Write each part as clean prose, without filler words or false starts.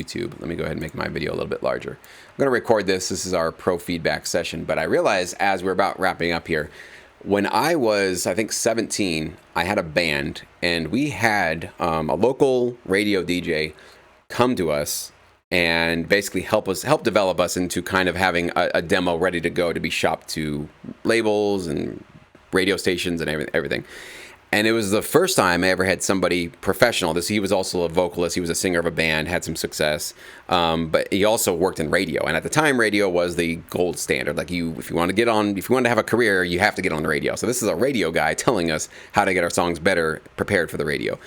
YouTube. Let me go ahead and make my video a little bit larger. I'm going to record this. This is our pro feedback session. But I realized as we're about wrapping up here, when I was, I think, 17, I had a band, and we had a local radio DJ come to us and basically help develop us into kind of having a demo ready to go to be shopped to labels and radio stations and everything. And it was the first time I ever had somebody professional. He was also a vocalist. He was a singer of a band, had some success. But he also worked in radio. And at the time, radio was the gold standard. Like if you want to have a career, you have to get on the radio. So this is a radio guy telling us how to get our songs better prepared for the radio.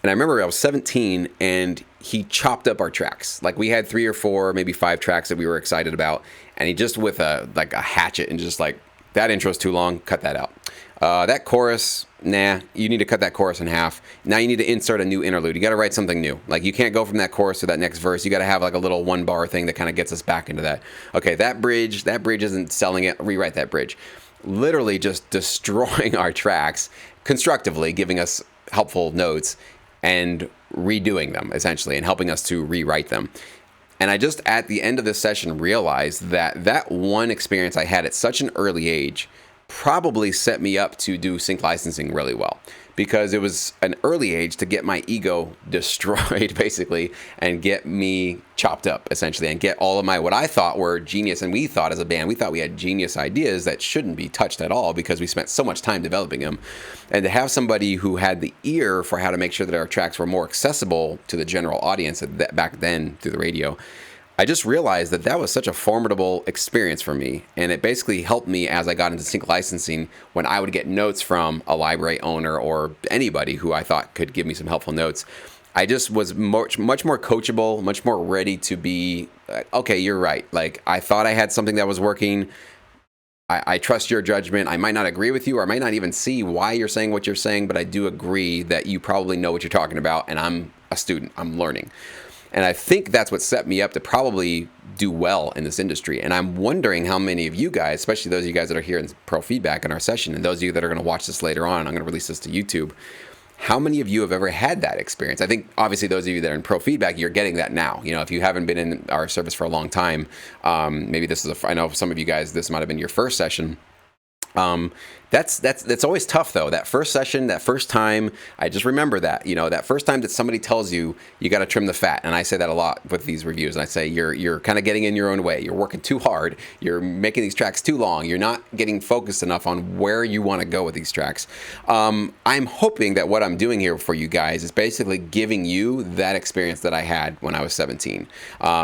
And I remember I was 17 and he chopped up our tracks. Like we had 3 or 4, maybe 5 tracks that we were excited about. And he just with a hatchet and just like, that intro's too long, cut that out. That chorus, nah, you need to cut that chorus in half. Now you need to insert a new interlude. You got to write something new. Like you can't go from that chorus to that next verse. You got to have like a little 1-bar thing that kind of gets us back into that. Okay, that bridge isn't selling it. Rewrite that bridge. Literally just destroying our tracks constructively, giving us helpful notes and redoing them essentially and helping us to rewrite them. And I just at the end of this session realized that one experience I had at such an early age probably set me up to do sync licensing really well, because it was an early age to get my ego destroyed basically and get me chopped up essentially and get all of my what I thought were genius, and we thought as a band, we thought we had genius ideas that shouldn't be touched at all because we spent so much time developing them. And to have somebody who had the ear for how to make sure that our tracks were more accessible to the general audience back then through the radio, I just realized that was such a formidable experience for me, and it basically helped me as I got into sync licensing when I would get notes from a library owner or anybody who I thought could give me some helpful notes. I just was much more coachable, much more ready to be, okay, you're right. Like I thought I had something that was working. I trust your judgment. I might not agree with you, or I might not even see why you're saying what you're saying, but I do agree that you probably know what you're talking about, and I'm a student. I'm learning. And I think that's what set me up to probably do well in this industry. And I'm wondering how many of you guys, especially those of you guys that are here in pro feedback in our session, and those of you that are going to watch this later on, I'm going to release this to YouTube, how many of you have ever had that experience? I think obviously those of you that are in pro feedback, you're getting that now. You know, if you haven't been in our service for a long time, maybe this is I know some of you guys, this might have been your first session. That's always tough though. That first session, that first time, I just remember that, that first time that somebody tells you, you got to trim the fat. And I say that a lot with these reviews. And I say, you're kind of getting in your own way. You're working too hard. You're making these tracks too long. You're not getting focused enough on where you want to go with these tracks. I'm hoping that what I'm doing here for you guys is basically giving you that experience that I had when I was 17.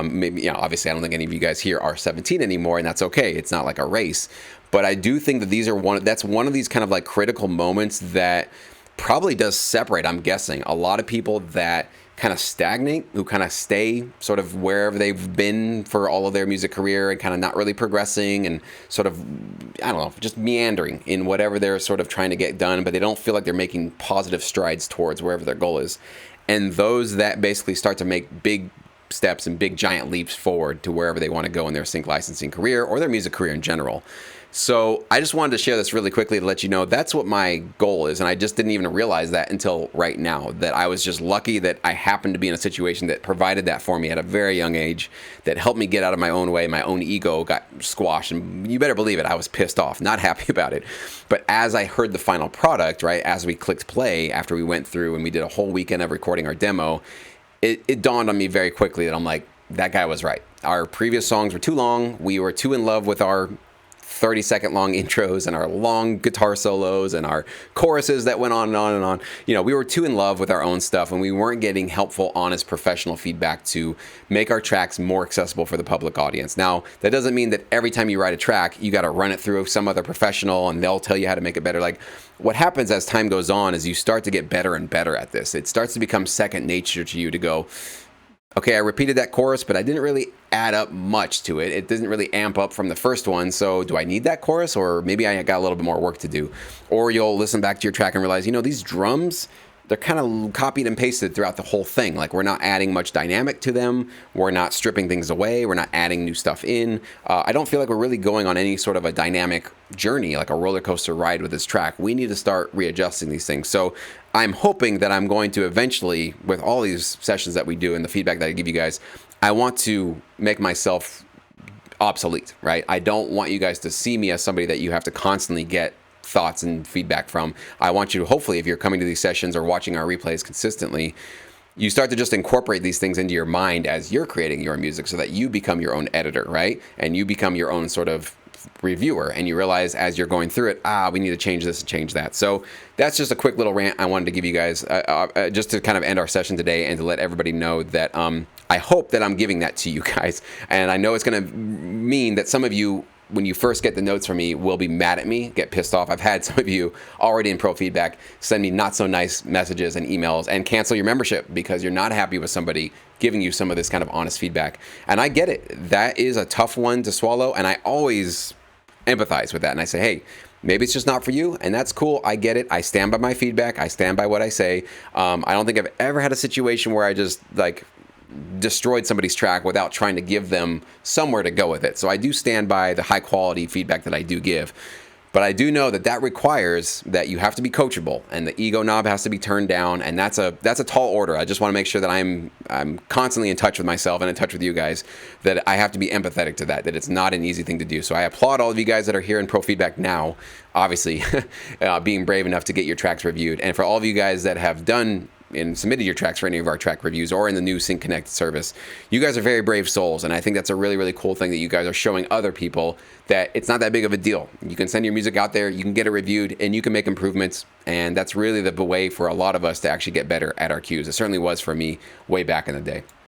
Maybe, obviously I don't think any of you guys here are 17 anymore, and that's okay. It's not like a race. But I do think that that's one of these kind of like critical moments that probably does separate, I'm guessing, a lot of people that kind of stagnate, who kind of stay sort of wherever they've been for all of their music career and kind of not really progressing and sort of, I don't know, just meandering in whatever they're sort of trying to get done, but they don't feel like they're making positive strides towards wherever their goal is. And those that basically start to make big steps and big giant leaps forward to wherever they want to go in their sync licensing career or their music career in general. So I just wanted to share this really quickly to let you know that's what my goal is. And I just didn't even realize that until right now, that I was just lucky that I happened to be in a situation that provided that for me at a very young age, that helped me get out of my own way. My own ego got squashed, and you better believe it, I was pissed off, not happy about it. But as I heard the final product, right, as we clicked play after we went through and we did a whole weekend of recording our demo, it dawned on me very quickly that I'm like, that guy was right. Our previous songs were too long. We were too in love with our 30-second long intros and our long guitar solos and our choruses that went on and on and on. We were too in love with our own stuff, and we weren't getting helpful, honest, professional feedback to make our tracks more accessible for the public audience. Now, that doesn't mean that every time you write a track, you got to run it through some other professional and they'll tell you how to make it better. Like, what happens as time goes on is you start to get better and better at this. It starts to become second nature to you to go, okay, I repeated that chorus, but I didn't really add up much to it. It didn't really amp up from the first one. So do I need that chorus? Or maybe I got a little bit more work to do. Or you'll listen back to your track and realize, these drums, they're kind of copied and pasted throughout the whole thing. Like, we're not adding much dynamic to them. We're not stripping things away. We're not adding new stuff in. I don't feel like we're really going on any sort of a dynamic journey, like a roller coaster ride with this track. We need to start readjusting these things. So I'm hoping that I'm going to eventually, with all these sessions that we do and the feedback that I give you guys, I want to make myself obsolete, right? I don't want you guys to see me as somebody that you have to constantly get thoughts and feedback from. I want you to, hopefully, if you're coming to these sessions or watching our replays consistently, you start to just incorporate these things into your mind as you're creating your music so that you become your own editor, right? And you become your own sort of reviewer, and you realize as you're going through it, we need to change this and change that. So that's just a quick little rant I wanted to give you guys just to kind of end our session today and to let everybody know that I hope that I'm giving that to you guys. And I know it's going to mean that some of you, when you first get the notes from me, will be mad at me, get pissed off. I've had some of you already in pro feedback send me not so nice messages and emails and cancel your membership because you're not happy with somebody giving you some of this kind of honest feedback. And I get it. That is a tough one to swallow. And I always empathize with that. And I say, hey, maybe it's just not for you. And that's cool. I get it. I stand by my feedback. I stand by what I say. I don't think I've ever had a situation where I just destroyed somebody's track without trying to give them somewhere to go with it. So I do stand by the high quality feedback that I do give. But I do know that that requires that you have to be coachable and the ego knob has to be turned down, and that's a tall order. I just want to make sure that I'm constantly in touch with myself and in touch with you guys, that I have to be empathetic to that it's not an easy thing to do. So I applaud all of you guys that are here in pro feedback now, obviously, being brave enough to get your tracks reviewed. And for all of you guys that have done and submitted your tracks for any of our track reviews or in the new Sync Connect service, you guys are very brave souls, and I think that's a really, really cool thing that you guys are showing other people that it's not that big of a deal. You can send your music out there, you can get it reviewed, and you can make improvements, and that's really the way for a lot of us to actually get better at our cues. It certainly was for me way back in the day.